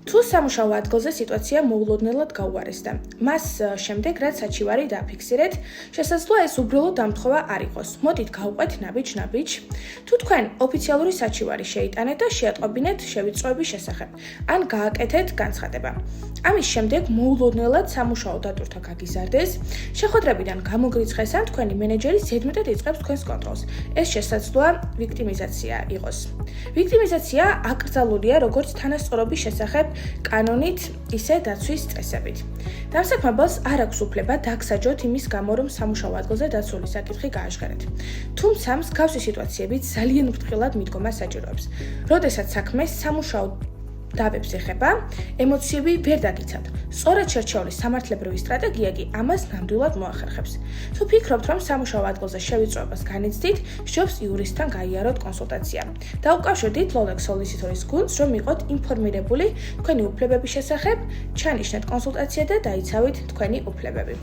თუ სამუშაო ადგილზე სიტუაცია მოულოდნელად გაუარესდა, მას შემდეგ რაც საჩივარი დააფიქსირეთ, შესაძლოა ეს უბრალოდ დამთხოვა არ იყოს. მოდით გავყვეთ ნაბიჯ-ნაბიჯ. თუ თქვენ ოფიციალური საჩივარი შეიტანეთ და შეატყობინეთ შევიწროების შესახებ, ან გააკეთეთ განცხადება. ამის შემდეგ მოულოდნელად სამუშაო დატვირთვა გაგიზარდეს, შეხვედრებიდან გამოგრიცხეს ან თქვენი მენეჯერი ზედმეტად იწყებს თქვენს კონტროლს. ეს შესაძლოა ვიქტიმიზაცია იყოს. ვიქტიმიზაცია აკრძალულია როგორც თანასწორობის შესახებ კანონით, ისე დაცვის წესებით. დამსაქმებელს არ აქვს უფლება დაგსაჯოთ იმის გამო, რომ სამუშაო ადგილზე დაცული საკითხი გააჟღერეთ. თუმცა მსგავსი სიტუაციებით ძალიან ფრთხილად მიდგომა საჭიროებს. როდესაც საქმე სამუშაო დავებს ეხება, ემოციები ვერ დაგიცავთ. სწორად შერჩეული სამართლებრივი სტრატეგია კი ამას ნამდვილად მოახერხებს. თუ ფიქრობთ, რომ სამუშაო ადგილზე შევიწროებას განიცდით, სჯობს იურისტთან გაიაროთ კონსულტაცია. დაუკავშირდით Lolex Solicitors გუნდს, რომ იყოთ ინფორმირებული თქვენი უფლებების შესახებ, ჩანიშნეთ კონსულტაცია და დაიცავით თქვენი უფლებები.